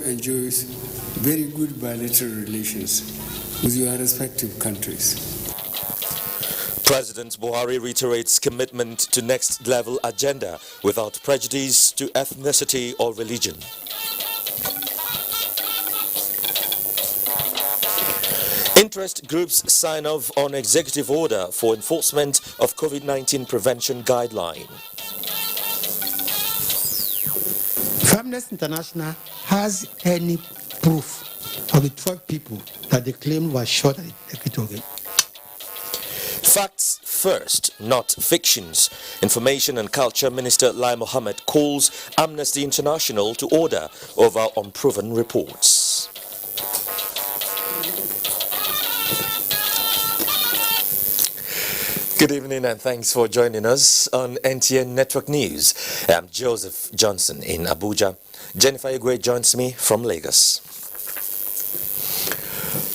Enjoys very good bilateral relations with your respective countries. President Buhari reiterates commitment to next level agenda without prejudice to ethnicity or religion. Interest groups sign off on executive order for enforcement of COVID-19 prevention guideline. Amnesty International has any proof of the 12 people that they claimed were shot at the Equatorial? Facts first, not fictions. Information and Culture Minister Lai Mohammed calls Amnesty International to order over unproven reports. Good evening and thanks for joining us on NTN Network News. I'm Joseph Johnson in Abuja. Jennifer Igwe joins me from Lagos.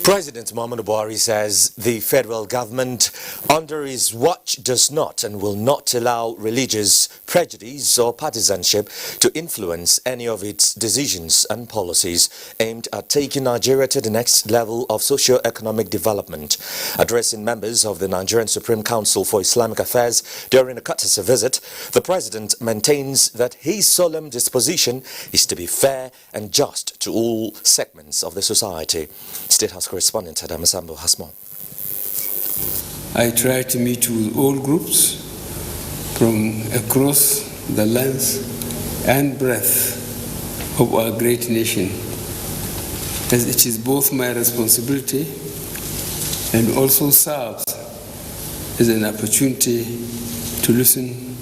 President Muhammadu Buhari says the federal government under his watch does not and will not allow religious prejudice or partisanship to influence any of its decisions and policies aimed at taking Nigeria to the next level of socio-economic development. Addressing members of the Nigerian Supreme Council for Islamic Affairs during a courtesy visit, the president maintains that his solemn disposition is to be fair and just to all segments of the society. State House correspondent Adam Sambo has more. I try to meet with all groups from across the length and breadth of our great nation, as it is both my responsibility and also serves as an opportunity to listen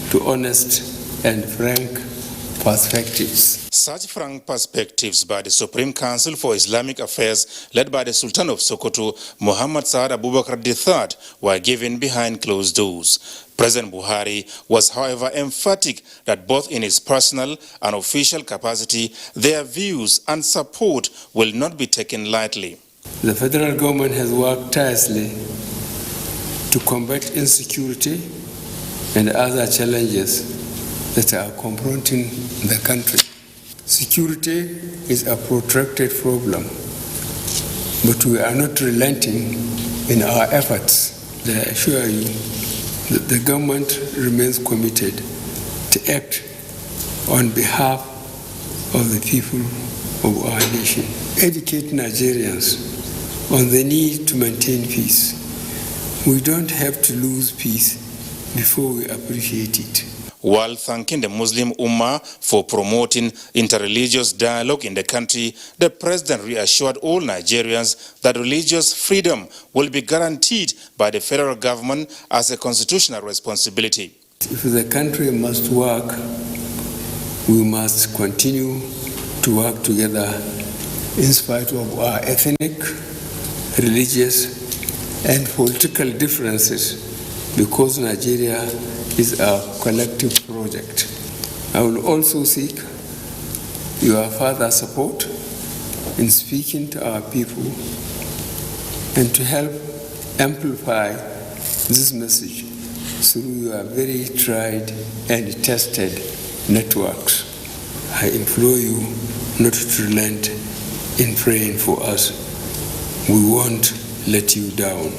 to honest and frank perspectives. Such frank perspectives by the Supreme Council for Islamic Affairs, led by the Sultan of Sokoto, Muhammad Saad Abubakar III, were given behind closed doors. President Buhari was, however, emphatic that both in his personal and official capacity, their views and support will not be taken lightly. The federal government has worked tirelessly to combat insecurity and other challenges that are confronting the country. Security is a protracted problem, but we are not relenting in our efforts. I assure you that the government remains committed to act on behalf of the people of our nation. Educate Nigerians on the need to maintain peace. We don't have to lose peace before we appreciate it. While thanking the Muslim Ummah for promoting interreligious dialogue in the country, the president reassured all Nigerians that religious freedom will be guaranteed by the federal government as a constitutional responsibility. If the country must work, we must continue to work together in spite of our ethnic, religious, and political differences, because Nigeria is a collective project. I will also seek your further support in speaking to our people and to help amplify this message through your very tried and tested networks. I implore you not to relent in praying for us. We won't let you down.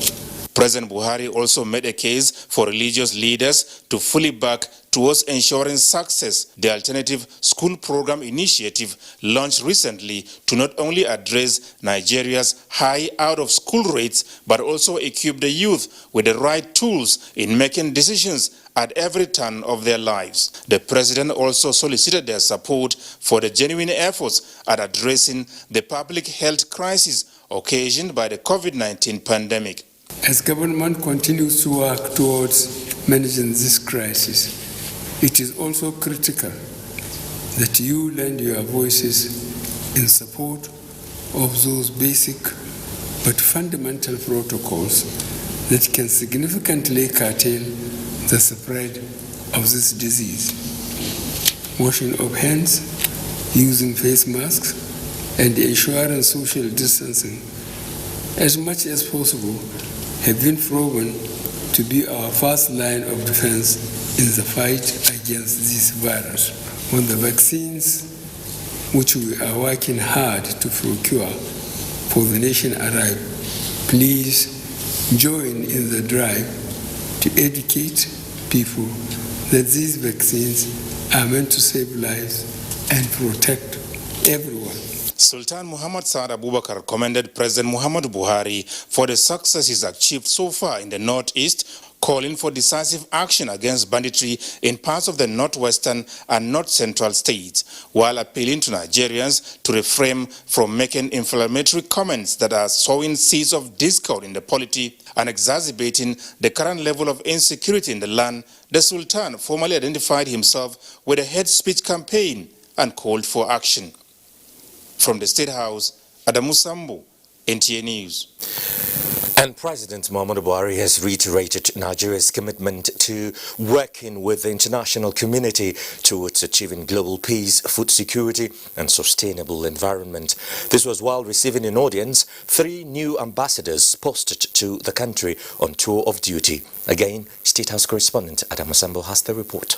President Buhari also made a case for religious leaders to fully back towards ensuring success the alternative school program initiative launched recently to not only address Nigeria's high out-of-school rates, but also equip the youth with the right tools in making decisions at every turn of their lives. The president also solicited their support for the genuine efforts at addressing the public health crisis occasioned by the COVID-19 pandemic. As government continues to work towards managing this crisis, it is also critical that you lend your voices in support of those basic but fundamental protocols that can significantly curtail the spread of this disease. Washing of hands, using face masks, and ensuring social distancing as much as possible have been proven to be our first line of defense in the fight against this virus. On the vaccines which we are working hard to procure for the nation arrive, please join in the drive to educate people that these vaccines are meant to save lives and protect everyone. Sultan Muhammad Saad Abubakar commended President Muhammadu Buhari for the successes achieved so far in the Northeast, calling for decisive action against banditry in parts of the northwestern and north-central states, while appealing to Nigerians to refrain from making inflammatory comments that are sowing seeds of discord in the polity and exacerbating the current level of insecurity in the land. The Sultan formally identified himself with a hate speech campaign and called for action. From the State House, Adamu Sambu, NTA News. And President Muhammadu Buhari has reiterated Nigeria's commitment to working with the international community towards achieving global peace, food security and sustainable environment. This was while receiving in audience 3 new ambassadors posted to the country on tour of duty. Again, State House correspondent Adam Sambo has the report.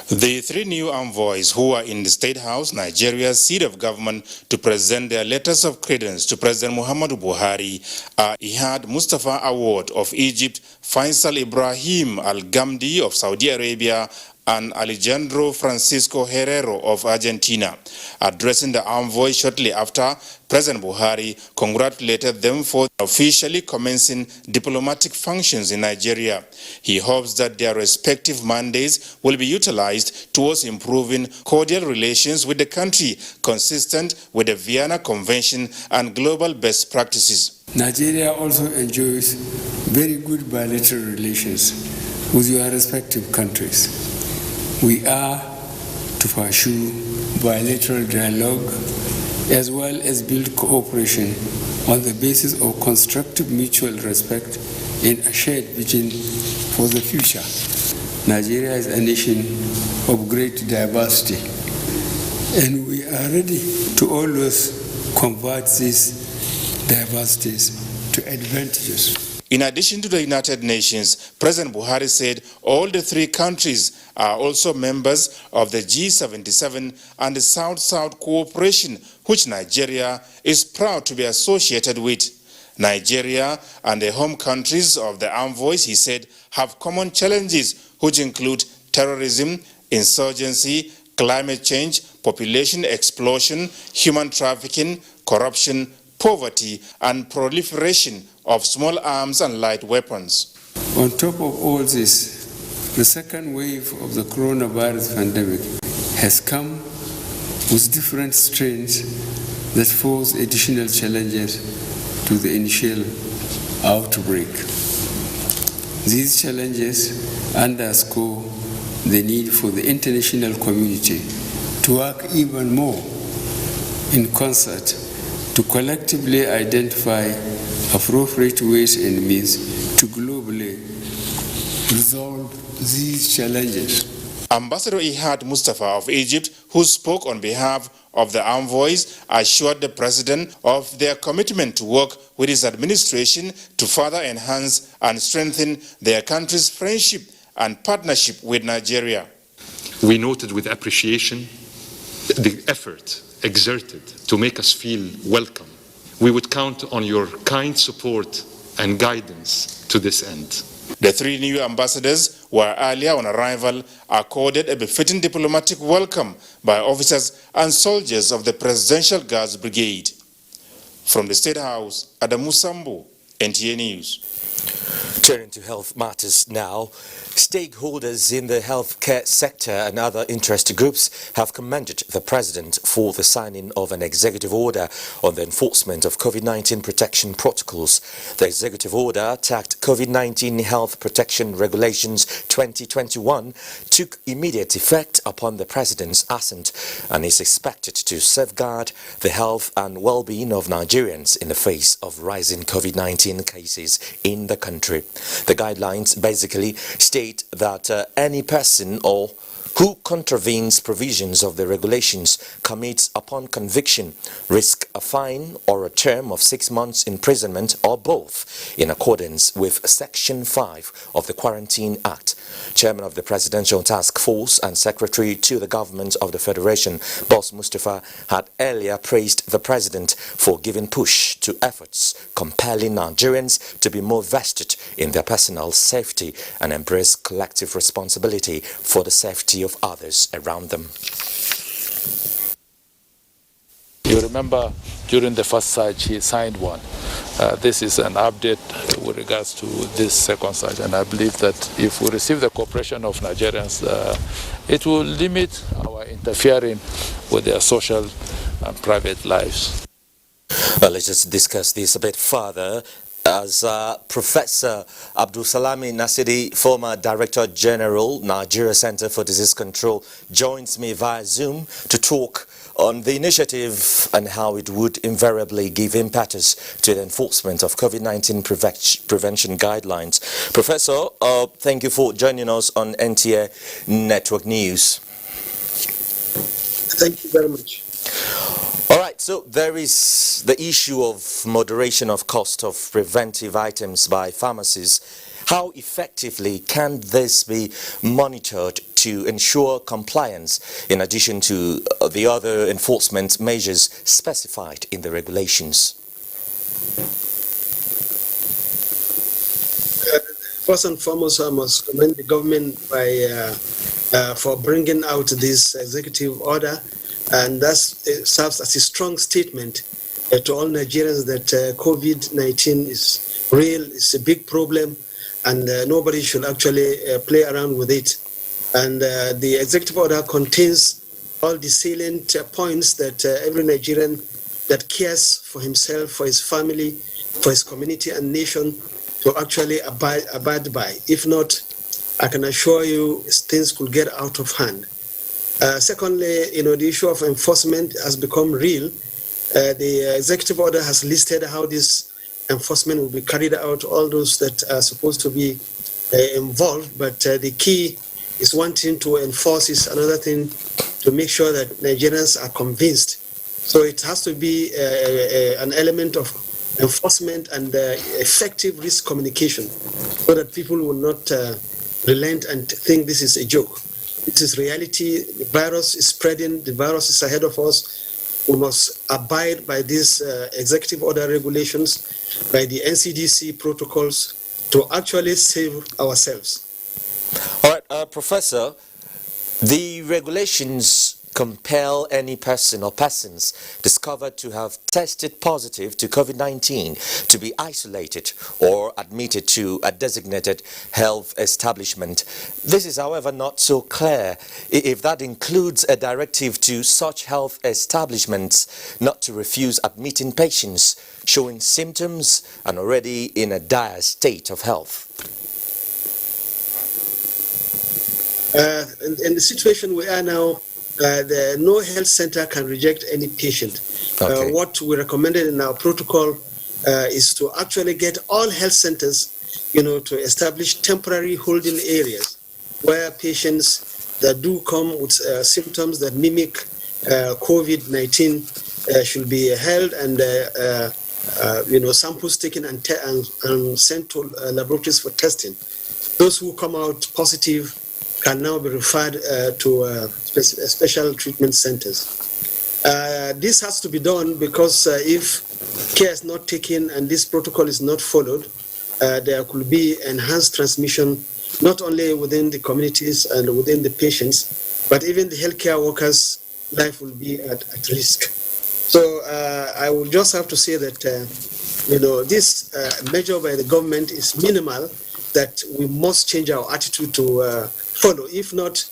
The 3 new envoys who are in the State House, Nigeria's seat of government, to present their letters of credence to President Muhammadu Buhari are Ihad Mustafa Awad of Egypt, Faisal Ibrahim Al-Gamdi of Saudi Arabia, and Alejandro Francisco Herrero of Argentina. Addressing the envoy shortly after, President Buhari congratulated them for officially commencing diplomatic functions in Nigeria. He hopes that their respective mandates will be utilized towards improving cordial relations with the country, consistent with the Vienna Convention and global best practices. Nigeria also enjoys very good bilateral relations with your respective countries. We are to pursue bilateral dialogue as well as build cooperation on the basis of constructive mutual respect and a shared vision for the future. Nigeria is a nation of great diversity, and we are ready to always convert these diversities to advantages. In addition to the United Nations, President Buhari said all the 3 countries are also members of the G77 and the South-South cooperation, which Nigeria is proud to be associated with. Nigeria and the home countries of the envoys, he said, have common challenges, which include terrorism, insurgency, climate change, population explosion, human trafficking, corruption, poverty, and proliferation of small arms and light weapons. On top of all this, the second wave of the coronavirus pandemic has come with different strains that pose additional challenges to the initial outbreak. These challenges underscore the need for the international community to work even more in concert to collectively identify appropriate ways and means to globally resolve these challenges. Ambassador Ihad Mustafa of Egypt, who spoke on behalf of the envoys, assured the president of their commitment to work with his administration to further enhance and strengthen their country's friendship and partnership with Nigeria. We noted with appreciation the effort exerted to make us feel welcome. We would count on your kind support and guidance to this end. The 3 new ambassadors were earlier on arrival accorded a befitting diplomatic welcome by officers and soldiers of the Presidential Guards Brigade. From the State House, Adamu Sambu, NTA News. Turning to health matters now, stakeholders in the healthcare sector and other interest groups have commended the President for the signing of an executive order on the enforcement of COVID-19 protection protocols. The executive order, tagged COVID-19 Health Protection Regulations 2021, took immediate effect upon the President's assent and is expected to safeguard the health and well-being of Nigerians in the face of rising COVID-19 cases in the country. The guidelines basically state that any person or who contravenes provisions of the regulations commits upon conviction risk a fine or a term of 6 months imprisonment or both, in accordance with Section 5 of the Quarantine Act. Chairman of the Presidential Task Force and Secretary to the Government of the Federation, Boss Mustafa, had earlier praised the President for giving push to efforts compelling Nigerians to be more vested in their personal safety and embrace collective responsibility for the safety of others around them. You remember during the first surge he signed one. This is an update with regards to this second surge, and I believe that if we receive the cooperation of Nigerians, it will limit our interfering with their social and private lives. Well, let's just discuss this a bit further. As Professor Abdulsalami Nasidi, former Director General, Nigeria Center for Disease Control, joins me via Zoom to talk on the initiative and how it would invariably give impetus to the enforcement of COVID-19 prevention guidelines. Professor, thank you for joining us on NTA Network News. Thank you very much. All right, so there is the issue of moderation of cost of preventive items by pharmacies. How effectively can this be monitored to ensure compliance in addition to the other enforcement measures specified in the regulations? First and foremost, I must commend the government for bringing out this executive order. And that serves as a strong statement to all Nigerians that COVID-19 is real, it's a big problem, and nobody should actually play around with it. And the executive order contains all the salient points that every Nigerian that cares for himself, for his family, for his community and nation to actually abide by. If not, I can assure you things could get out of hand. Secondly, the issue of enforcement has become real. The executive order has listed how this enforcement will be carried out, all those that are supposed to be involved, but the key is one thing to enforce is another thing to make sure that Nigerians are convinced. So it has to be an element of enforcement and effective risk communication so that people will not relent and think this is a joke. It is reality. The virus is spreading. The virus is ahead of us. We must abide by these executive order regulations, by the NCDC protocols to actually save ourselves. All right, Professor, the regulations compel any person or persons discovered to have tested positive to COVID-19 to be isolated or admitted to a designated health establishment. This is, however, not so clear if that includes a directive to such health establishments not to refuse admitting patients showing symptoms and already in a dire state of health. In the situation we are now, no health center can reject any patient. Okay. What we recommended in our protocol is to actually get all health centers, to establish temporary holding areas where patients that do come with symptoms that mimic COVID-19 should be held and, samples taken and sent to laboratories for testing. Those who come out positive can now be referred to special treatment centers. This has to be done because if care is not taken and this protocol is not followed, there could be enhanced transmission, not only within the communities and within the patients, but even the healthcare workers' life will be at risk. So I will just have to say that, this measure by the government is minimal, that we must change our attitude to follow. If not,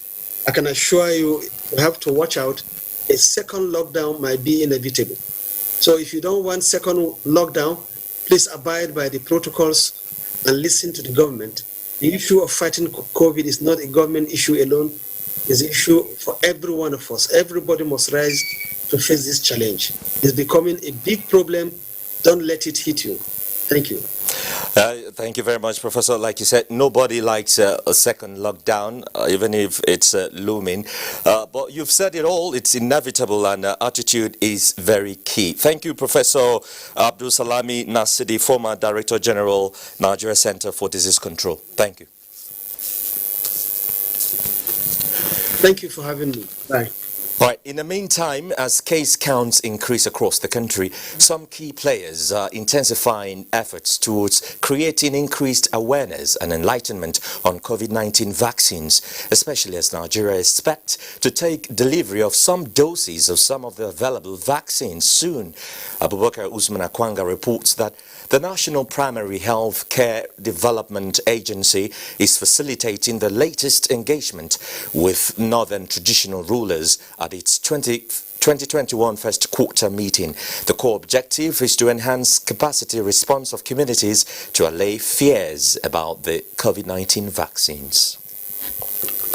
I can assure you, we have to watch out. A second lockdown might be inevitable. So if you don't want second lockdown, please abide by the protocols and listen to the government. The issue of fighting COVID is not a government issue alone. It's an issue for every one of us. Everybody must rise to face this challenge. It's becoming a big problem. Don't let it hit you. Thank you. Thank you very much, Professor. Like you said, nobody likes a second lockdown, even if it's looming. But you've said it all. It's inevitable, and attitude is very key. Thank you, Professor Abdul Salami Nasidi, former Director General, Nigeria Center for Disease Control. Thank you. Thank you for having me. Bye. All right. In the meantime, as case counts increase across the country, some key players are intensifying efforts towards creating increased awareness and enlightenment on COVID-19 vaccines, especially as Nigeria expects to take delivery of some doses of some of the available vaccines soon. Abubakar Usman Akwanga reports that the National Primary Health Care Development Agency is facilitating the latest engagement with Northern traditional rulers at its 2021 first quarter meeting. The core objective is to enhance capacity response of communities to allay fears about the COVID-19 vaccines.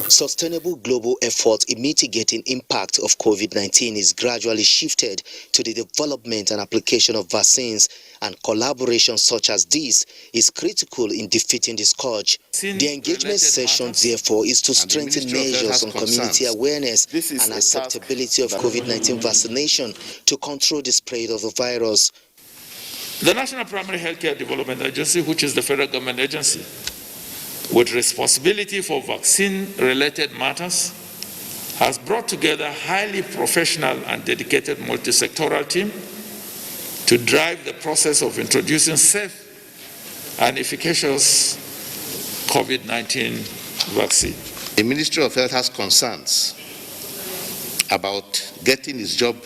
Sustainable global effort in mitigating impact of COVID-19 is gradually shifted to the development and application of vaccines, and collaboration such as this is critical in defeating the scourge. The engagement session, therefore, is to strengthen measures on community awareness and acceptability of COVID-19 vaccination to control the spread of the virus. The National Primary Healthcare Development Agency, which is the federal government agency, with responsibility for vaccine-related matters, has brought together a highly professional and dedicated multi-sectoral team to drive the process of introducing safe and efficacious COVID-19 vaccine. The Ministry of Health has concerns about getting its job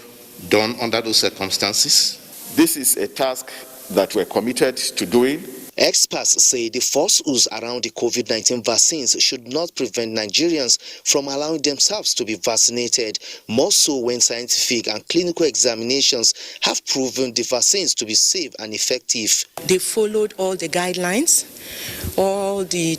done under those circumstances. This is a task that we're committed to doing. Experts say the false ooze around the COVID-19 vaccines should not prevent Nigerians from allowing themselves to be vaccinated, more so when scientific and clinical examinations have proven the vaccines to be safe and effective. They followed all the guidelines, all the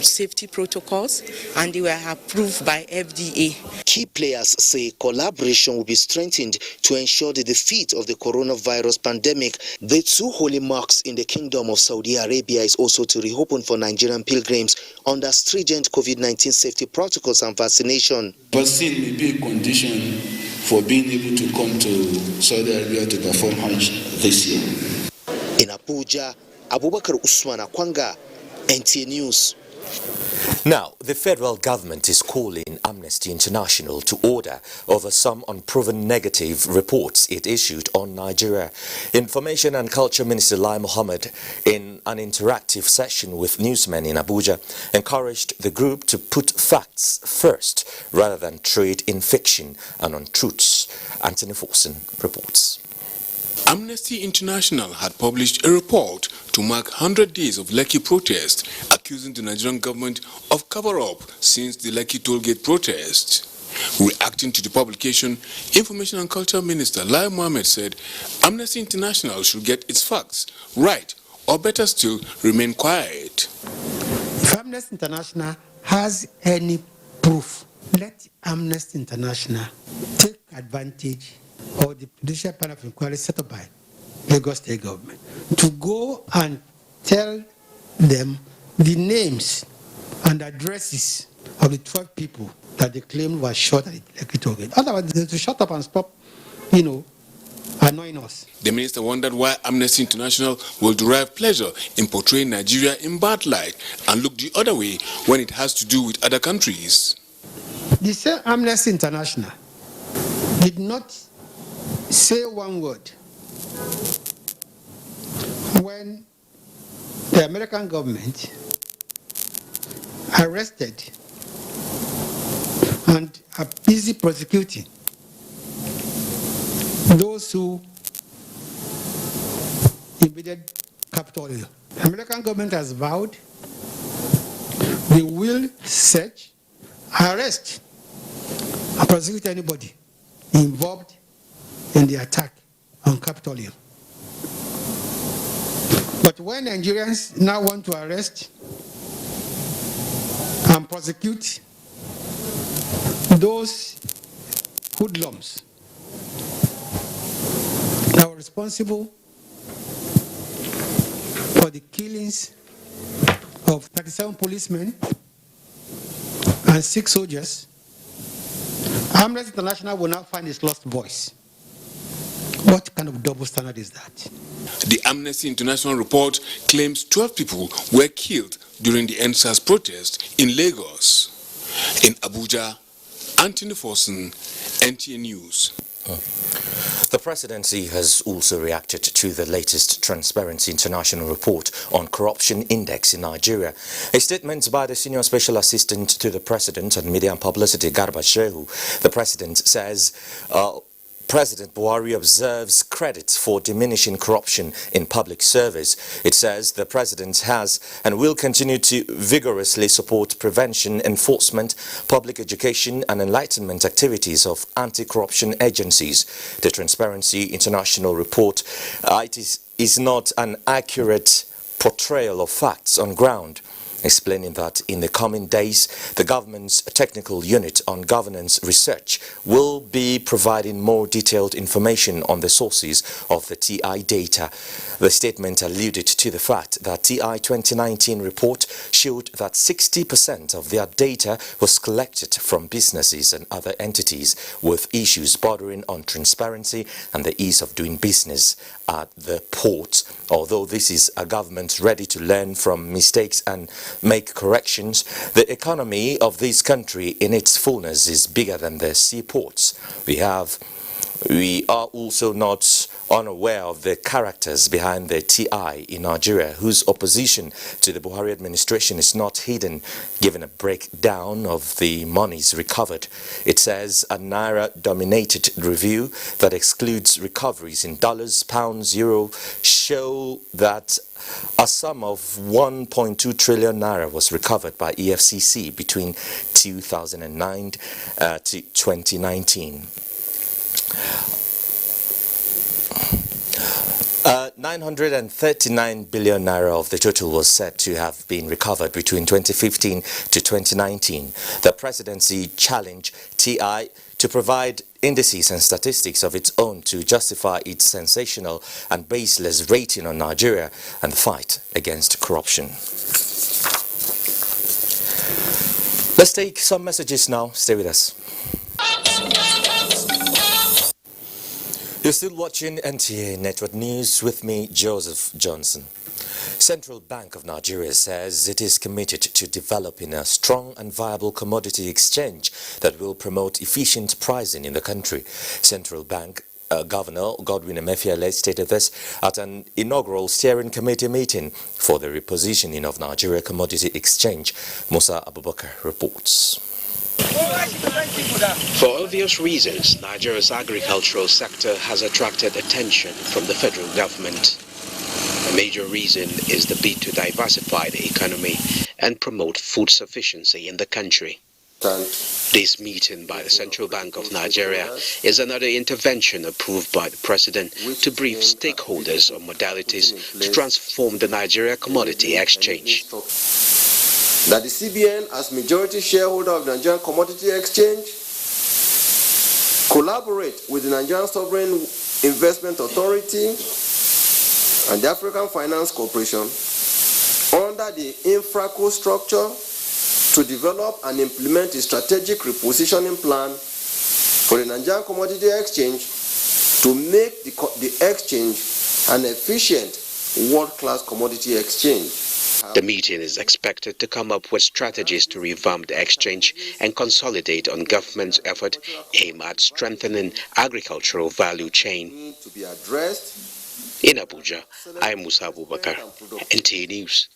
safety protocols, and they were approved by FDA. Key players say collaboration will be strengthened to ensure the defeat of the coronavirus pandemic. The two holy mosques in the Kingdom of Saudi Arabia is also to reopen for Nigerian pilgrims under stringent COVID-19 safety protocols and vaccination. Vaccine may be a condition for being able to come to Saudi Arabia to perform Hajj this year. In Abuja, Abubakar Usman Akwanga, NTA News. Now, the federal government is calling Amnesty International to order over some unproven negative reports it issued on Nigeria. Information and Culture Minister Lai Mohammed, in an interactive session with newsmen in Abuja, encouraged the group to put facts first rather than trade in fiction and untruths. Anthony Forson reports. Amnesty International had published a report to mark 100 days of Lekki protest, accusing the Nigerian government of cover-up since the Lekki tollgate protest. Reacting to the publication, Information and Culture Minister Lai Mohammed said Amnesty International should get its facts right, or better still, remain quiet. If Amnesty International has any proof, let Amnesty International take advantage of the Judicial Panel of Inquiry set up by Lagos State Government to go and tell them the names and addresses of the 12 people that they claimed were shot at the Lekki tollgate. Otherwise, they to shut up and stop, annoying us. The minister wondered why Amnesty International will derive pleasure in portraying Nigeria in bad light and look the other way when it has to do with other countries. The same Amnesty International did not say one word when the American government arrested and are busy prosecuting those who invaded Capitol Hill. The American government has vowed they will search, arrest, and prosecute anybody involved in the attack on Capitol Hill. But when Nigerians now want to arrest and prosecute those hoodlums that were responsible for the killings of 37 policemen and 6 soldiers, Amnesty International will now find its lost voice. What kind of double standard is that? The Amnesty International report claims 12 people were killed during the NSAS protest in Lagos. In Abuja, Anthony Forson, NTA News. The presidency has also reacted to the latest Transparency International report on corruption index in Nigeria. A statement by the senior special assistant to the president on media and publicity, Garba Shehu, the president says President Buhari observes credit for diminishing corruption in public service. It says the president has and will continue to vigorously support prevention, enforcement, public education and enlightenment activities of anti-corruption agencies. The Transparency International report is not an accurate portrayal of facts on ground, explaining that in the coming days, the government's technical unit on governance research will be providing more detailed information on the sources of the TI data. The statement alluded to the fact that TI 2019 report showed that 60% of their data was collected from businesses and other entities with issues bordering on transparency and the ease of doing business at the ports. Although this is a government ready to learn from mistakes and make corrections, the economy of this country in its fullness is bigger than the seaports. We are also not unaware of the characters behind the TI in Nigeria, whose opposition to the Buhari administration is not hidden, given a breakdown of the monies recovered. It says a Naira-dominated review that excludes recoveries in dollars, pounds, euro, show that a sum of 1.2 trillion naira was recovered by EFCC between 2009 to 2019. 939 billion naira of the total was said to have been recovered between 2015 to 2019. The presidency challenged TI to provide indices and statistics of its own to justify its sensational and baseless rating on Nigeria and the fight against corruption. Let's take some messages now. Stay with us. You're still watching NTA Network News with me, Joseph Johnson. Central Bank of Nigeria says it is committed to developing a strong and viable commodity exchange that will promote efficient pricing in the country. Central Bank Governor Godwin Emefiele stated this at an inaugural steering committee meeting for the repositioning of Nigeria Commodity Exchange. Musa Abubakar reports. For obvious reasons, Nigeria's agricultural sector has attracted attention from the federal government. A major reason is the bid to diversify the economy and promote food sufficiency in the country. This meeting by the Central Bank of Nigeria is another intervention approved by the President to brief stakeholders on modalities to transform the Nigeria Commodity Exchange. That the CBN, as majority shareholder of the Nigerian Commodity Exchange, collaborate with the Nigerian Sovereign Investment Authority and the African Finance Corporation under the infraco structure to develop and implement a strategic repositioning plan for the Nigerian Commodity Exchange to make the exchange an efficient world-class commodity exchange. The meeting is expected to come up with strategies to revamp the exchange and consolidate on government's effort aimed at strengthening agricultural value chain. In Abuja, I am Musa Abubakar, NTA News.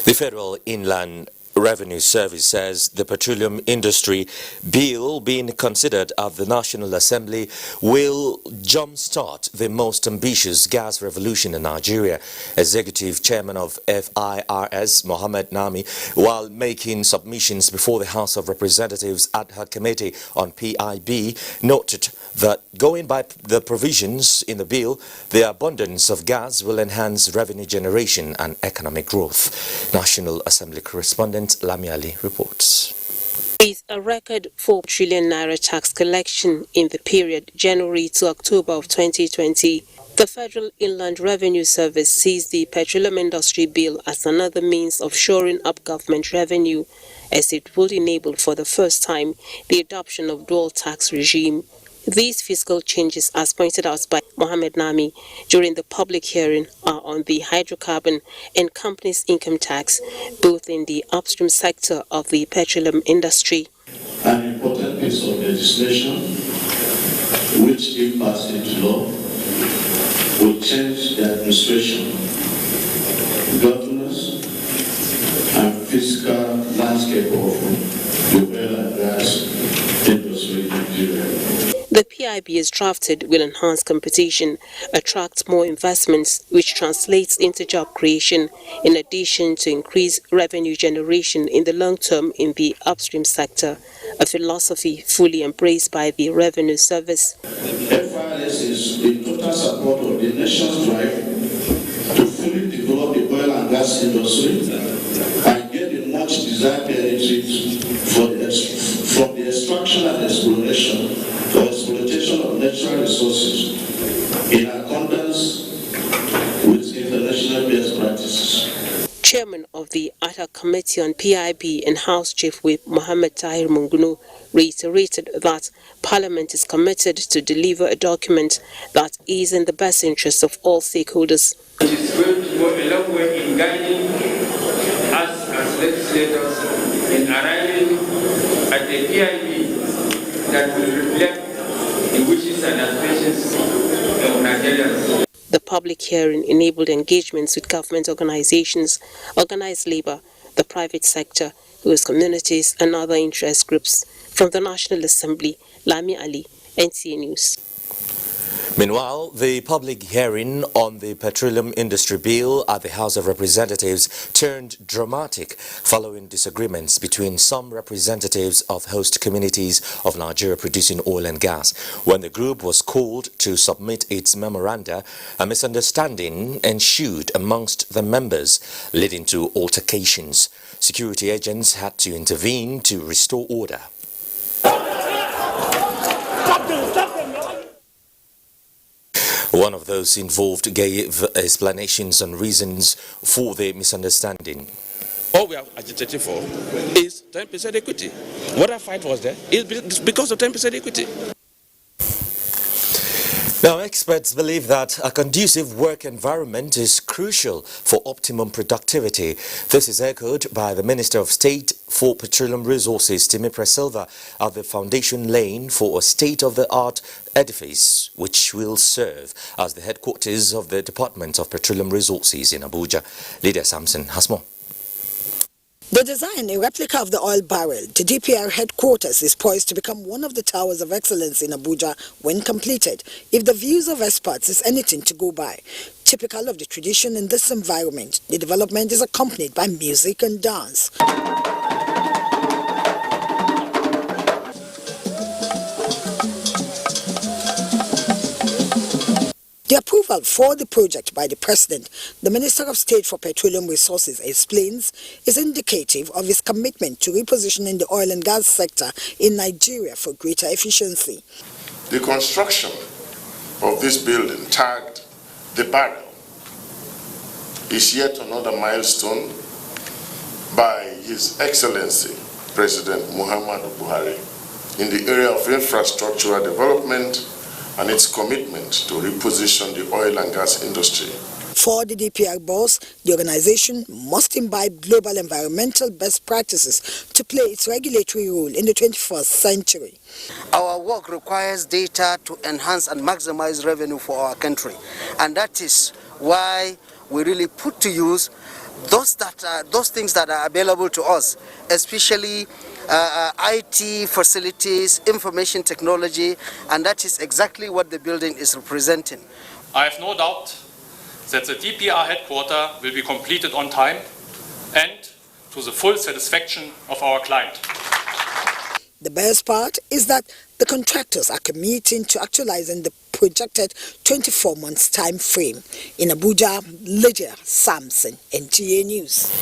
The Federal Inland Revenue Service says the petroleum industry bill being considered at the National Assembly will jumpstart the most ambitious gas revolution in Nigeria. Executive Chairman of FIRS, Mohammed Nami, while making submissions before the House of Representatives ad hoc committee on PIB, noted that going by the provisions in the bill, the abundance of gas will enhance revenue generation and economic growth. National Assembly correspondent Lami Ali reports. With a record 4 trillion naira tax collection in the period January to October of 2020, The Federal Inland Revenue Service sees the Petroleum Industry Bill as another means of shoring up government revenue, as it would enable for the first time the adoption of dual tax regime. These fiscal changes, as pointed out by Mohammed Nami during the public hearing, are on the hydrocarbon and companies' income tax, both in the upstream sector of the petroleum industry. An important piece of legislation, which if passed into law, will change the administration, governance, and fiscal landscape of the oil and gas industry in Nigeria. The PIB is drafted will enhance competition, attract more investments, which translates into job creation, in addition to increased revenue generation in the long term in the upstream sector, a philosophy fully embraced by the Revenue Service. FIS is in total support of the nation's drive to fully develop the oil and gas industry and get the much desired benefits from the extraction and exploration of natural resources in accordance with international best practices. Chairman of the ATA Committee on PIB and House Chief Whip Mohammed Tahir Mungunu reiterated that Parliament is committed to deliver a document that is in the best interest of all stakeholders. It is going to go a long way in guiding us as legislators in arriving at the PIB that will reflect the wishes and aspirations of Nigerians. The public hearing enabled engagements with government organizations, organized labor, the private sector, host communities, and other interest groups. From the National Assembly, Lami Ali, NTA News. Meanwhile, the public hearing on the Petroleum Industry Bill at the House of Representatives turned dramatic following disagreements between some representatives of host communities of Nigeria producing oil and gas. When the group was called to submit its memoranda, a misunderstanding ensued amongst the members, leading to altercations. Security agents had to intervene to restore order. One of those involved gave explanations and reasons for the misunderstanding. All we are agitating for is 10% equity. What our fight was there is because of 10% equity. Now, experts believe that a conducive work environment is crucial for optimum productivity. This is echoed by the Minister of State for Petroleum Resources, Timi Presilva, at the foundation laying for a state-of-the-art edifice which will serve as the headquarters of the Department of Petroleum Resources in Abuja. Lydia Sampson has more. The design, a replica of the oil barrel, the DPR headquarters is poised to become one of the towers of excellence in Abuja when completed, if the views of experts is anything to go by. Typical of the tradition in this environment, the development is accompanied by music and dance. The approval for the project by the President, the Minister of State for Petroleum Resources explains, is indicative of his commitment to repositioning the oil and gas sector in Nigeria for greater efficiency. The construction of this building, tagged the barrel, is yet another milestone by His Excellency President Muhammadu Buhari in the area of infrastructural development and its commitment to reposition the oil and gas industry. For the DPR boss, the organization must imbibe global environmental best practices to play its regulatory role in the 21st century. Our work requires data to enhance and maximize revenue for our country, and that is why we really put to use those things that are available to us, especially IT facilities, information technology, and that is exactly what the building is representing. I have no doubt that the DPR headquarters will be completed on time and to the full satisfaction of our client. The best part is that the contractors are committing to actualizing the projected 24 months time frame. In Abuja, Lydia Sampson, NTA News.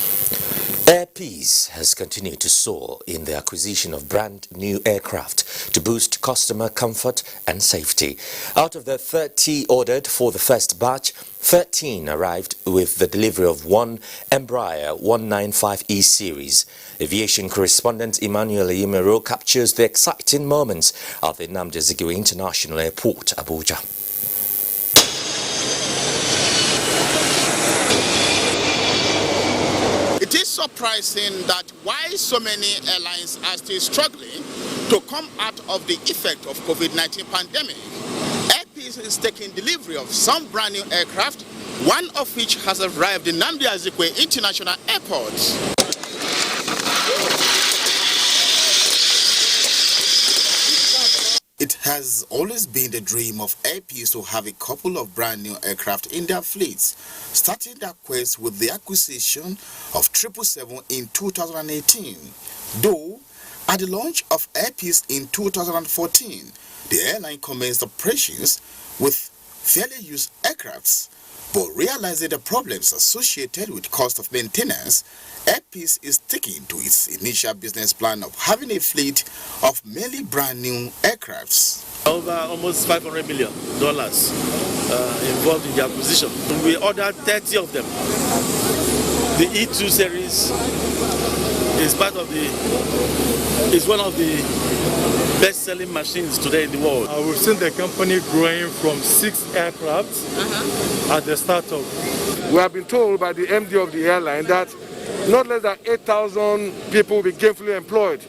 Air Peace has continued to soar in the acquisition of brand new aircraft to boost customer comfort and safety. Out of the 30 ordered for the first batch, 13 arrived with the delivery of one Embraer 195E series. Aviation correspondent Emmanuel Yimero captures the exciting moments at the Nnamdi Azikiwe International Airport, Abuja. It is surprising that why so many airlines are still struggling to come out of the effect of COVID-19 pandemic. Air Peace is taking delivery of some brand new aircraft, one of which has arrived in Nnamdi Azikiwe International Airport. It has always been the dream of Air Peace to have a couple of brand new aircraft in their fleets, starting their quest with the acquisition of 777 in 2018. Though, at the launch of Air Peace in 2014, the airline commenced operations with fairly used aircrafts, but realizing the problems associated with cost of maintenance, Air Peace is sticking to its initial business plan of having a fleet of mainly brand new aircrafts. Over almost $500 million involved in the acquisition. We ordered 30 of them. The E2 series is one of the best-selling machines today in the world. We've seen the company growing from 6 aircraft at the startup. We have been told by the MD of the airline that not less than 8,000 people will be gainfully employed.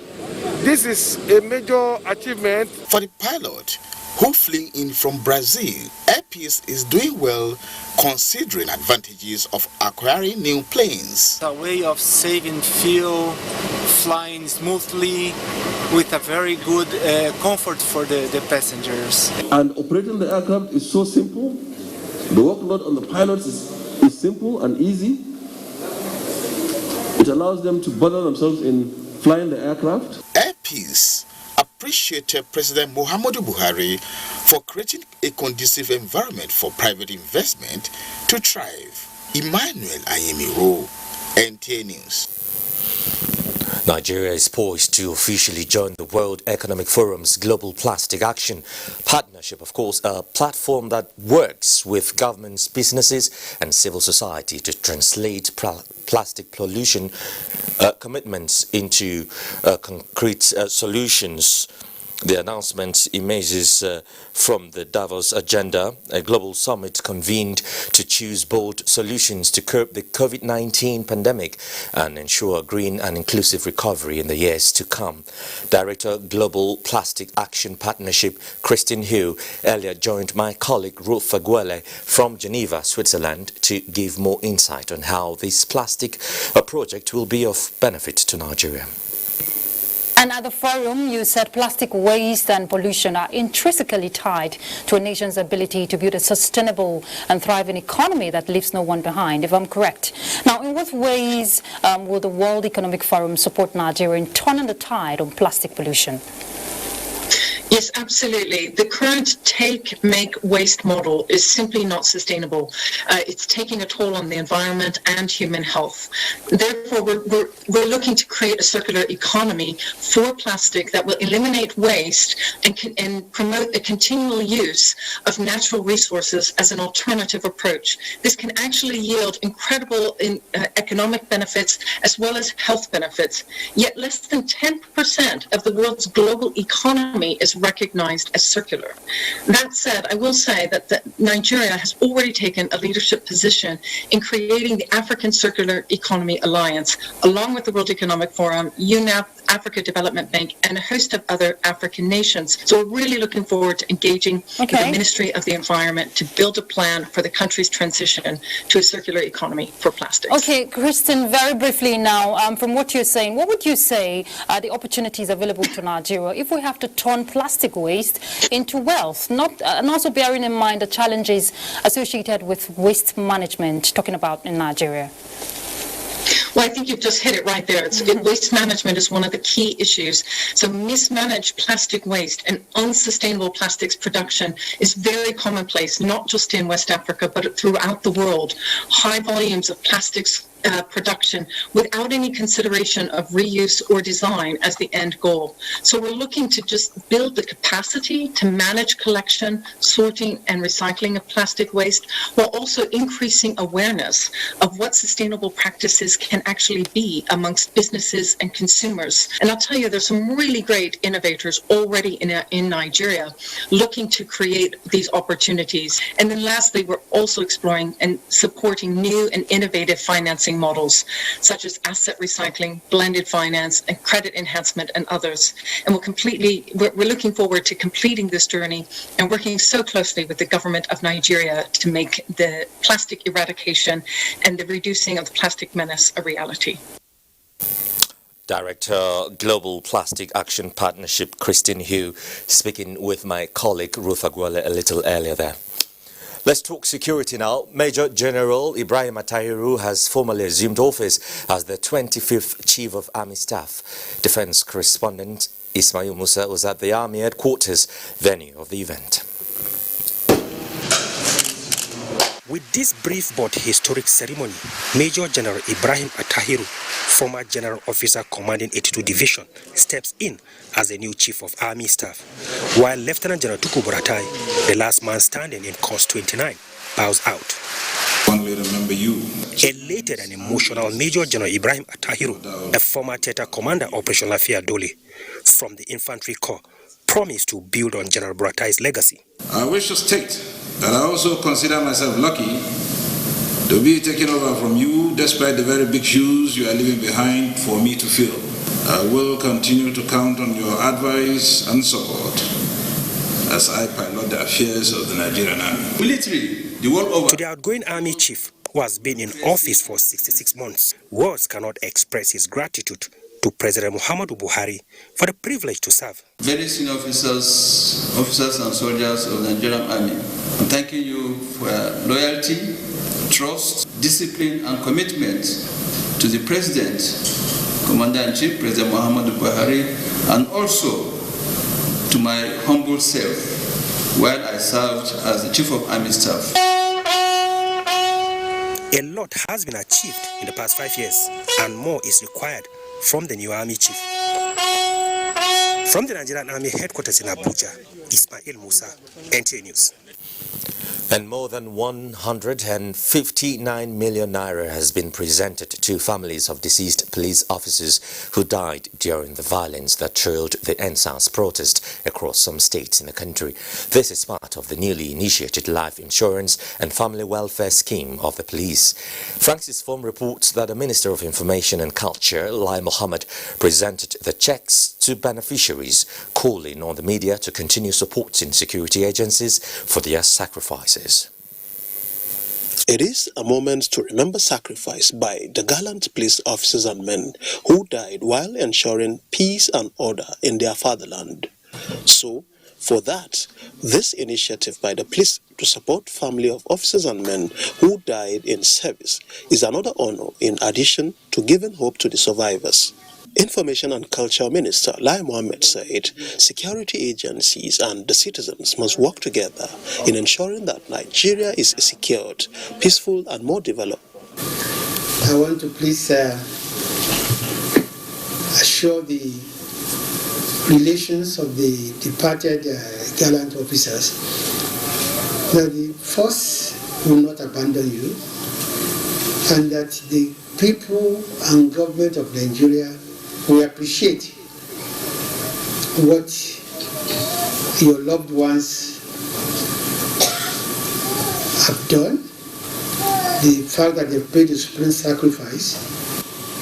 This is a major achievement. For the pilot who flew in from Brazil, Air Peace is doing well considering advantages of acquiring new planes. A way of saving fuel, flying smoothly, with a very good comfort for the passengers. And operating the aircraft is so simple. The workload on the pilots is simple and easy. It allows them to bother themselves in flying the aircraft. Air Peace appreciated President Muhammadu Buhari for creating a conducive environment for private investment to thrive. Emmanuel Ayemiro, NTA News. Nigeria is poised to officially join the World Economic Forum's Global Plastic Action Partnership, of course, a platform that works with governments, businesses and civil society to translate plastic pollution commitments into concrete solutions. The announcement emerges from the Davos Agenda, a global summit convened to choose bold solutions to curb the COVID-19 pandemic and ensure a green and inclusive recovery in the years to come. Director Global Plastic Action Partnership, Christine Hill, earlier joined my colleague Ruth Faguele from Geneva, Switzerland, to give more insight on how this plastic project will be of benefit to Nigeria. And at the forum, you said plastic waste and pollution are intrinsically tied to a nation's ability to build a sustainable and thriving economy that leaves no one behind, if I'm correct. Now, in what ways will the World Economic Forum support Nigeria in turning the tide on plastic pollution? Yes, absolutely. The current take, make, waste model is simply not sustainable. It's taking a toll on the environment and human health. Therefore, we're looking to create a circular economy for plastic that will eliminate waste and promote a continual use of natural resources as an alternative approach. This can actually yield incredible economic benefits as well as health benefits. Yet less than 10% of the world's global economy is recognized as circular. That said, I will say that Nigeria has already taken a leadership position in creating the African Circular Economy Alliance, along with the World Economic Forum, UNEP, Africa Development Bank, and a host of other African nations. So we're really looking forward to engaging with the Ministry of the Environment to build a plan for the country's transition to a circular economy for plastics. Okay, Kristen, very briefly now, from what you're saying, what would you say are the opportunities available to Nigeria if we have to turn plastic waste into wealth, and also bearing in mind the challenges associated with waste management, talking about in Nigeria? Well, I think you've just hit it right there. Waste management is one of the key issues. So mismanaged plastic waste and unsustainable plastics production is very commonplace, not just in West Africa, but throughout the world. High volumes of plastics production without any consideration of reuse or design as the end goal. So we're looking to just build the capacity to manage collection, sorting, and recycling of plastic waste, while also increasing awareness of what sustainable practices can actually be amongst businesses and consumers. And I'll tell you, there's some really great innovators already in Nigeria looking to create these opportunities. And then lastly, we're also exploring and supporting new and innovative financing models, such as asset recycling, blended finance, and credit enhancement, and others. And we're looking forward to completing this journey and working so closely with the government of Nigeria to make the plastic eradication and the reducing of the plastic menace a reality. Director, Global Plastic Action Partnership, Christine Hugh, speaking with my colleague Ruth Agwale a little earlier there. Let's talk security now. Major General Ibrahim Attahiru has formally assumed office as the 25th Chief of Army Staff. Defense correspondent Ismail Musa was at the Army headquarters venue of the event. With this brief but historic ceremony, Major General Ibrahim Attahiru, former General Officer commanding 82 Division, steps in as the new Chief of Army Staff, while Lieutenant General Tuku Buratai, the last man standing in Course 29, bows out. Fondly remember you. Elated and emotional, Major General Ibrahim Attahiru, a former theater commander Operation Lafia Dole, from the Infantry Corps, promised to build on General Buratai's legacy. I wish to state that I also consider myself lucky to be taking over from you despite the very big shoes you are leaving behind for me to fill. I will continue to count on your advice and support as I pilot the affairs of the Nigerian Army. Military, the world over. To the outgoing Army Chief, who has been in office for 66 months, words cannot express his gratitude to President Muhammadu Buhari for the privilege to serve. Very senior officers and soldiers of the Nigerian Army, I'm thanking you for your loyalty, trust, discipline, and commitment to the President, Commander-in-Chief, President Muhammadu Buhari, and also to my humble self while I served as the Chief of Army Staff. A lot has been achieved in the past 5 years, and more is required from the new Army Chief. From the Nigerian Army headquarters in Abuja, Ismail Musa, NTA News. And more than 159 million naira has been presented to families of deceased police officers who died during the violence that trailed the NSAS protest across some states in the country. This is part of the newly initiated life insurance and family welfare scheme of the police. Francis Form reports that the Minister of Information and Culture, Lai Mohammed, presented the checks to beneficiaries, calling on the media to continue supporting security agencies for their sacrifices. It is a moment to remember sacrifice by the gallant police officers and men who died while ensuring peace and order in their fatherland. So, for that, this initiative by the police to support family of officers and men who died in service is another honor in addition to giving hope to the survivors. Information and Culture Minister Lai Mohammed said security agencies and the citizens must work together in ensuring that Nigeria is secured, peaceful and more developed. I want to please assure the relations of the departed gallant officers that the force will not abandon you and that the people and government of Nigeria we appreciate what your loved ones have done, the fact that they've paid a supreme sacrifice.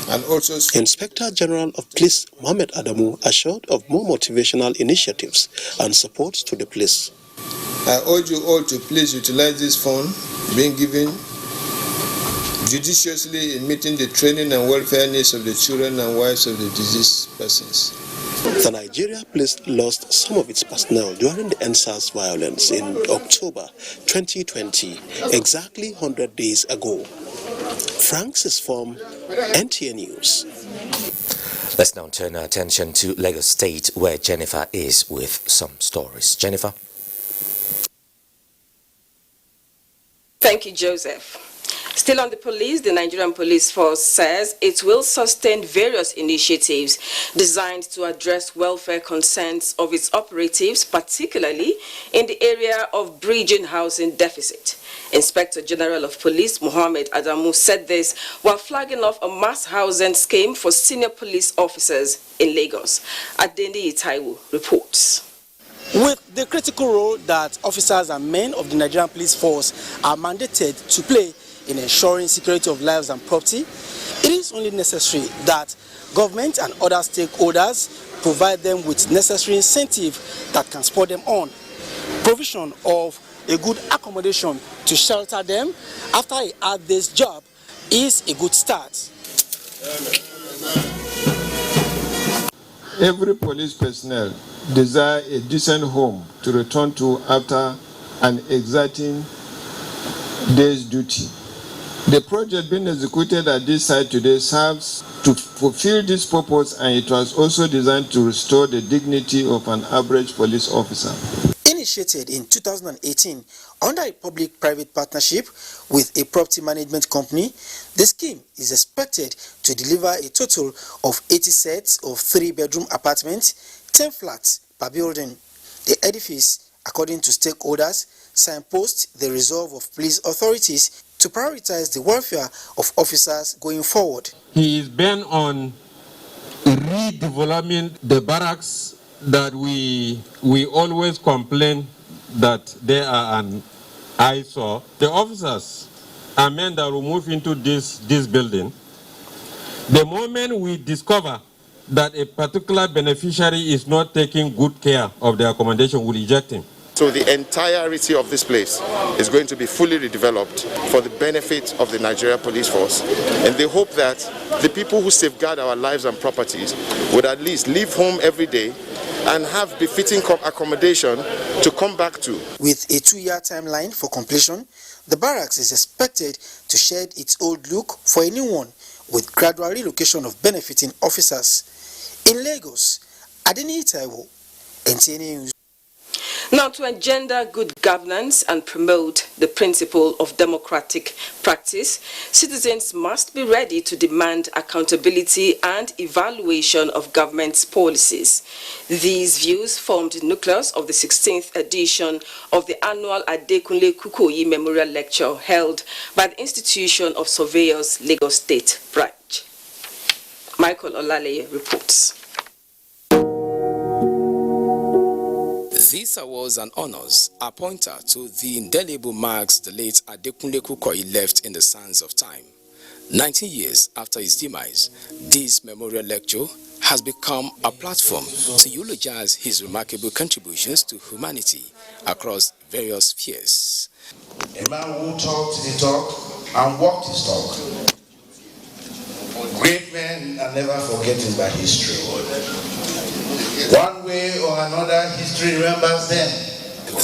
And also, Inspector General of Police Mohammed Adamu assured of more motivational initiatives and support to the police. I urge you all to please utilize this fund being given judiciously in meeting the training and welfare needs of the children and wives of the deceased persons. The Nigeria police lost some of its personnel during the NSAS violence in October 2020, exactly 100 days ago. Francis Form, NTA News. Let's now turn our attention to Lagos State, where Jennifer is with some stories. Jennifer. Thank you, Joseph. Still on the police, the Nigerian Police Force says it will sustain various initiatives designed to address welfare concerns of its operatives, particularly in the area of bridging housing deficit. Inspector General of Police Mohammed Adamu said this while flagging off a mass housing scheme for senior police officers in Lagos. Adeni Itaiwo reports. With the critical role that officers and men of the Nigerian Police Force are mandated to play in ensuring security of lives and property, it is only necessary that government and other stakeholders provide them with necessary incentive that can spur them on. Provision of a good accommodation to shelter them after a hard day's job is a good start. Every police personnel desire a decent home to return to after an exciting day's duty. The project being executed at this site today serves to fulfill this purpose, and it was also designed to restore the dignity of an average police officer. Initiated in 2018 under a public-private partnership with a property management company, the scheme is expected to deliver a total of 80 sets of 3-bedroom apartments, 10 flats per building. The edifice, according to stakeholders, signposts the resolve of police authorities to prioritize the welfare of officers going forward. He is bent on redeveloping the barracks that we always complain that they are an eyesore. The officers are men that will move into this building. The moment we discover that a particular beneficiary is not taking good care of the accommodation, we'll eject him. So the entirety of this place is going to be fully redeveloped for the benefit of the Nigeria Police Force. And they hope that the people who safeguard our lives and properties would at least leave home every day and have befitting accommodation to come back to. With a 2-year timeline for completion, the barracks is expected to shed its old look for a new one, with gradual relocation of benefiting officers. In Lagos, Adeni Itaiwo, NTA News. Now, to engender good governance and promote the principle of democratic practice, citizens must be ready to demand accountability and evaluation of government's policies. These views formed the nucleus of the 16th edition of the annual Adekunle Kukoyi Memorial Lecture held by the Institution of Surveyors, Lagos State Branch. Michael Olale reports. These awards and honors are pointer to the indelible marks the late Adekunle Kukoyi left in the sands of time. 19 years after his demise, this memorial lecture has become a platform to eulogize his remarkable contributions to humanity across various spheres. A man who talked the talk and walked his talk. Great men are never forgotten by history. One way or another, history remembers them.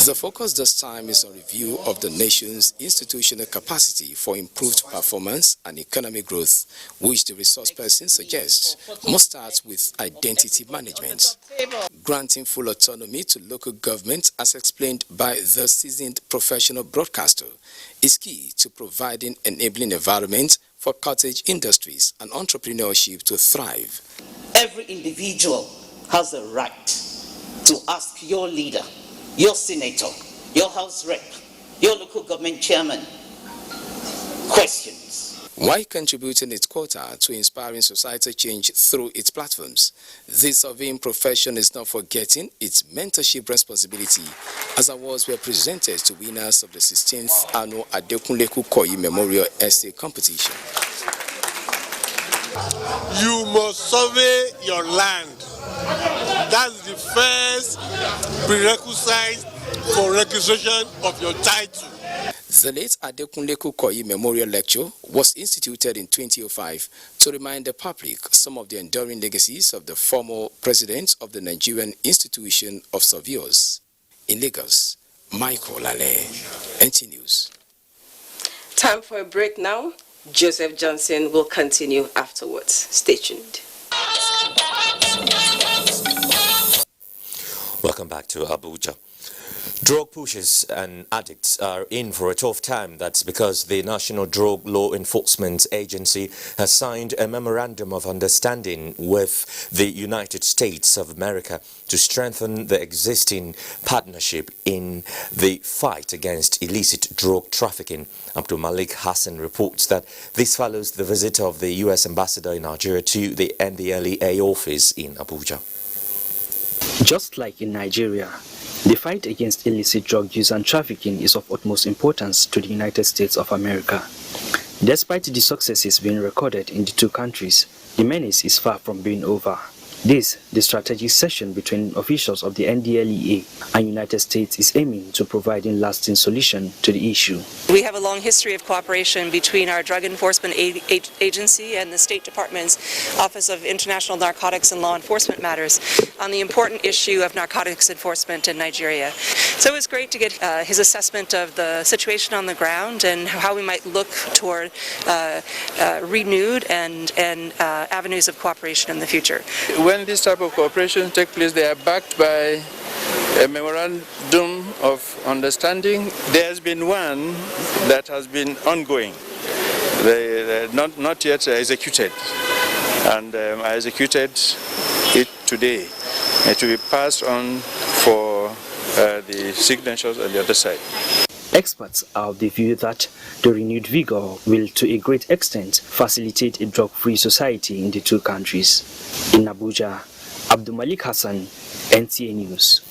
The focus this time is on review of the nation's institutional capacity for improved performance and economic growth, which the resource person suggests must start with identity management. Granting full autonomy to local government, as explained by the seasoned professional broadcaster, is key to providing enabling environment for cottage industries and entrepreneurship to thrive. Every individual has a right to ask your leader, your senator, your house rep, your local government chairman questions. While contributing its quota to inspiring societal change through its platforms, the surveying profession is not forgetting its mentorship responsibility, as awards were presented to winners of the 16th annual Adekunle Kukoyi Memorial Essay Competition. You must survey your land. That's the first prerequisite for registration of your title. The late Adekunle Kukoyi Memorial Lecture was instituted in 2005 to remind the public some of the enduring legacies of the former president of the Nigerian Institution of Surveyors. In Lagos, Michael Lale, NT News. Time for a break now. Joseph Johnson will continue afterwards. Stay tuned. Welcome back to Abuja. Drug pushers and addicts are in for a tough time. That's because the National Drug Law Enforcement Agency has signed a memorandum of understanding with the United States of America to strengthen the existing partnership in the fight against illicit drug trafficking. Abdul Malik Hassan reports that this follows the visit of the U.S. Ambassador in Nigeria to the NDLEA office in Abuja. Just like in Nigeria, the fight against illicit drug use and trafficking is of utmost importance to the United States of America. Despite the successes being recorded in the two countries, the menace is far from being over. This, the strategic session between officials of the NDLEA and United States, is aiming to provide a lasting solution to the issue. We have a long history of cooperation between our Drug Enforcement Agency and the State Department's Office of International Narcotics and Law Enforcement Matters on the important issue of narcotics enforcement in Nigeria. So it was great to get his assessment of the situation on the ground and how we might look toward renewed and avenues of cooperation in the future. When this type of cooperation takes place, they are backed by a memorandum of understanding. There has been one that has been ongoing, not yet executed, and I executed it today. It will be passed on for the signatures on the other side. Experts are of the view that the renewed vigor will to a great extent facilitate a drug-free society in the two countries. In Abuja, Abdul Malik Hassan, NTA News.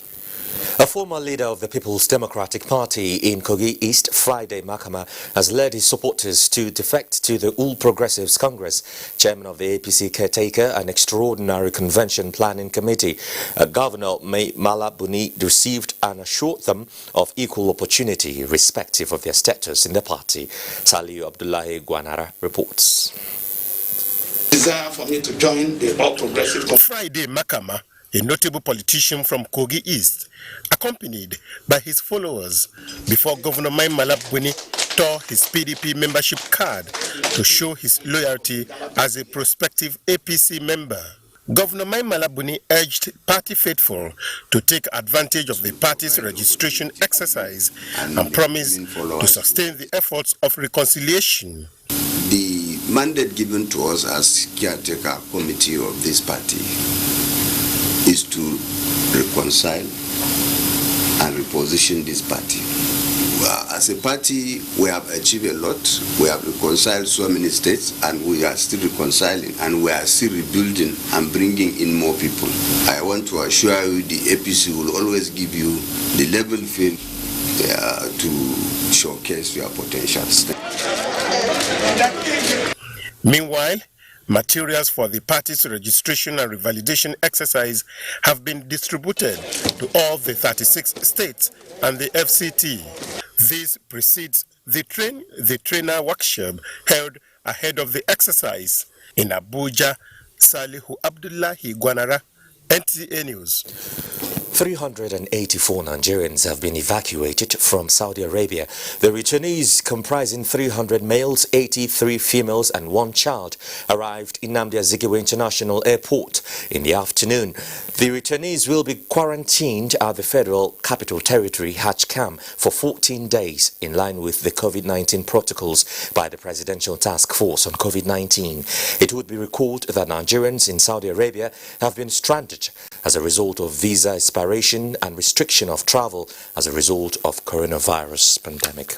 A former leader of the People's Democratic Party in Kogi East, Friday Makama, has led his supporters to defect to the All Progressives Congress. Chairman of the APC caretaker and extraordinary convention planning committee, Governor Mai Mala Buni, received and assured them of equal opportunity irrespective of their status in the party. Saliu Abdullahi Gwanara reports. Desire for me to join the All Progressive Congress. Friday Makama, a notable politician from Kogi East, accompanied by his followers before Governor Mai Mala Buni tore his PDP membership card to show his loyalty as a prospective APC member. Governor Mai Mala Buni urged party faithful to take advantage of the party's registration exercise and promised to sustain the efforts of reconciliation. The mandate given to us as caretaker committee of this party is to reconcile and reposition this party. As a party, we have achieved a lot. We have reconciled so many states, and we are still reconciling, and we are still rebuilding and bringing in more people. I want to assure you the APC will always give you the level field to showcase your potentials. Meanwhile, materials for the party's registration and revalidation exercise have been distributed to all the 36 states and the FCT. This precedes the trainer workshop held ahead of the exercise. In Abuja, Salihu Abdullahi Gwanara, NTA News. 384 Nigerians have been evacuated from Saudi Arabia. The returnees, comprising 300 males, 83 females and 1 child, arrived in Nnamdi Azikiwe International Airport in the afternoon. The returnees will be quarantined at the Federal Capital Territory Hajj Camp for 14 days in line with the COVID-19 protocols by the Presidential Task Force on COVID-19. It would be recalled that Nigerians in Saudi Arabia have been stranded as a result of visa expiration and restriction of travel as a result of coronavirus pandemic.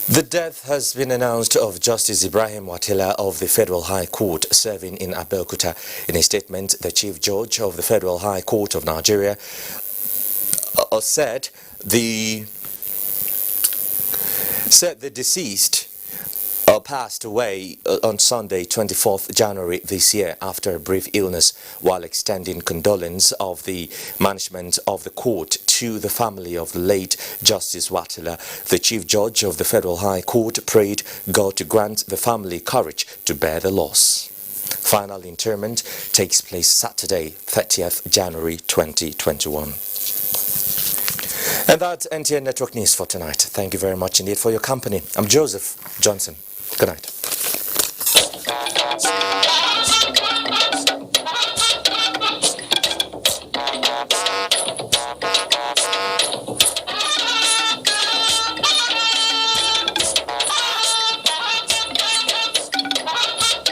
The death has been announced of Justice Ibrahim Watila of the Federal High Court serving in Abeokuta. In a statement, the Chief Judge of the Federal High Court of Nigeria said the deceased passed away on Sunday, 24th January this year after a brief illness, while extending condolence of the management of the court to the family of the late Justice Watila. The Chief Judge of the Federal High Court prayed God to grant the family courage to bear the loss. Final interment takes place Saturday, 30th January 2021. And that's NTN Network News for tonight. Thank you very much indeed for your company. I'm Joseph Johnson. Good night.